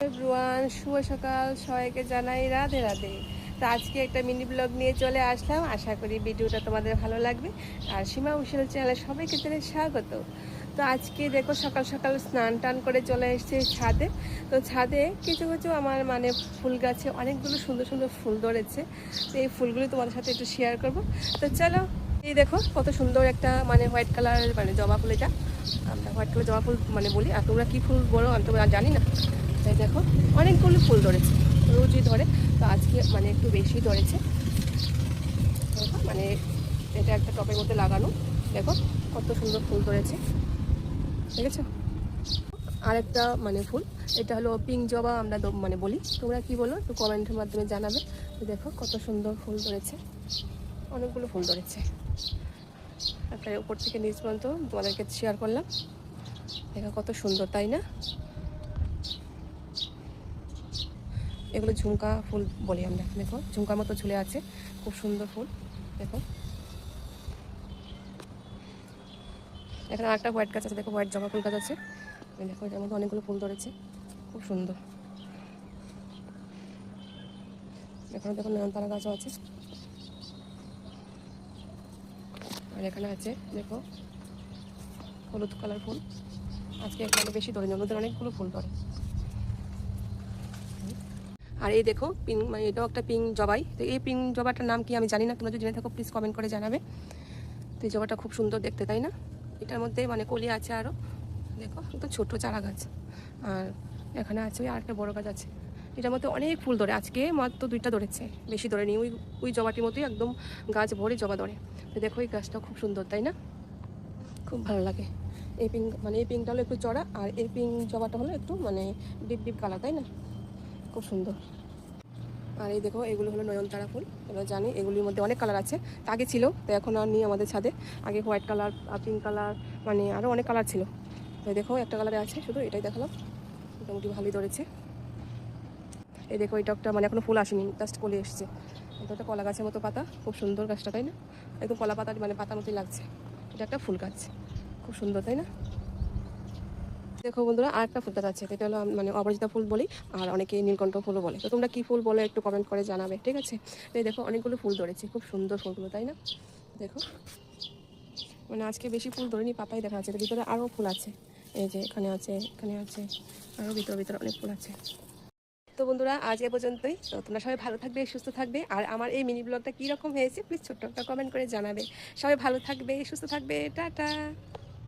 Everyone, শুভ সকাল। সবাইকে জানাই রাধে রাধে। তো আজকে একটা মিনি ব্লগ নিয়ে চলে আসলাম। আশা করি ভিডিওটা তোমাদের ভালো লাগবে। আর সীমা উশাল চ্যানেলে সবাইকে জানাই স্বাগত। তো আজকে দেখো সকাল সকাল স্নান টান করে চলে এসেছে ছাদে। তো ছাদে কিছু কিছু আমার ফুল গাছে অনেকগুলো সুন্দর সুন্দর ফুল ধরেছে। তো এই ফুলগুলো তোমাদের সাথে একটু শেয়ার করব। তো চলো, এই দেখো কত সুন্দর একটা হোয়াইট কালার জবা ফুল। এটা আমরা হোয়াইট কালার জবা ফুল বলি, আর তোমরা কী ফুল বলো আমি তো জানি না। তাই দেখো অনেকগুলো ফুল ধরেছে, রোজই ধরে। তো আজকে একটু বেশি ধরেছে। এটা একটা টবের মধ্যে লাগানো। দেখো কত সুন্দর ফুল ধরেছে, দেখেছো? আরেকটা ফুল, এটা হলো পিঙ্ক জবা আমরা বলি। তোমরা কি বলো একটু কমেন্টের মাধ্যমে জানাবে। দেখো কত সুন্দর ফুল ধরেছে, অনেকগুলো ফুল ধরেছে। একটা উপর থেকে নিচ পর্যন্ত তোমাদেরকে শেয়ার করলাম। দেখো কত সুন্দর, তাই না? এগুলো ঝুমকা ফুল বলি আমরা। দেখো ঝুমকার মতো ঝুলে আছে, খুব সুন্দর ফুল। দেখো এখানে আরেকটা হোয়াইট গাছ আছে, দেখো হোয়াইট জবা ফুল গাছ আছে। দেখো এটার মধ্যে অনেকগুলো ফুল ধরেছে, খুব সুন্দর। এখানে দেখো নয়নতারা গাছও আছে। আর এখানে আছে দেখো হলুদ কালার ফুল। আজকে এখানে বেশি ধরে, নদীর অনেকগুলো ফুল ধরে। আর এই দেখো পিঙ্ক, এটাও একটা পিঙ্ক জবাই। তো এই পিঙ্ক জবাটার নাম কি আমি জানি না, তোমরা যদি জেনে থাকো প্লিজ কমেন্ট করে জানাবে। তো এই জবাটা খুব সুন্দর দেখতে, তাই না? এটার মধ্যে কলি আছে আরও। দেখো একটু ছোটো চারা গাছ। আর এখানে আছে আরেকটা বড় গাছ আছে, এটার মধ্যে অনেক ফুল ধরে। আজকে মাত্র 2টা ধরেছে, বেশি ধরেনি। ওই জবাটির মতোই একদম গাছ ভরে জবা ধরে। তো দেখো এই গাছটা খুব সুন্দর, তাই না? খুব ভালো লাগে। এই পিঙ্ক এই পিঙ্কটা হলো একটু চড়া, আর এই পিঙ্ক জবাটা হলো একটু ডিপ ডিপ কালার, তাই না? খুব সুন্দর। আর এই দেখো এগুলো হলো নয়নতারা ফুল। এগুলো জানি এগুলির মধ্যে অনেক কালার আছে। আগে ছিল, তো এখন আর নেই আমাদের ছাদে। আগে হোয়াইট কালার, পিঙ্ক কালার, আরও অনেক কালার ছিল। তো দেখো একটা কালারে আছে, শুধু এটাই দেখালাম। মোটামুটি ভালোই ধরেছে। এই দেখো এটা একটা এখনো ফুল আসেনি, জাস্ট কলি এসছে। এটা একটা কলা গাছের মতো পাতা, খুব সুন্দর গাছটা, তাই না? একদম কলা পাতা পাতার মতোই লাগছে। এটা একটা ফুল গাছ, খুব সুন্দর, তাই না? দেখো বন্ধুরা আরেকটা ফুল গাছ আছে, এটা হলো অপরাজিতা ফুল বলি, আর অনেকে নীলকণ্ঠ ফুলও বলে। তো তোমরা কী ফুল বলে একটু কমেন্ট করে জানাবে, ঠিক আছে? এই দেখো অনেকগুলো ফুল ধরেছে, খুব সুন্দর ফুলগুলো, তাই না? দেখো আজকে বেশি ফুল ধরেনি, পাতাই দেখা যাচ্ছে। ভিতরে আরও ফুল আছে, এই যে এখানে আছে, এখানে আছে, আরও ভিতরে অনেক ফুল আছে। তো বন্ধুরা আজ এ পর্যন্তই। তো তোমরা সবাই ভালো থাকবে, সুস্থ থাকবে। আর আমার এই মিনি ব্লগটা কীরকম হয়েছে প্লিজ ছোট্ট একটা কমেন্ট করে জানাবে। সবাই ভালো থাকবে, সুস্থ থাকবে, টাটা।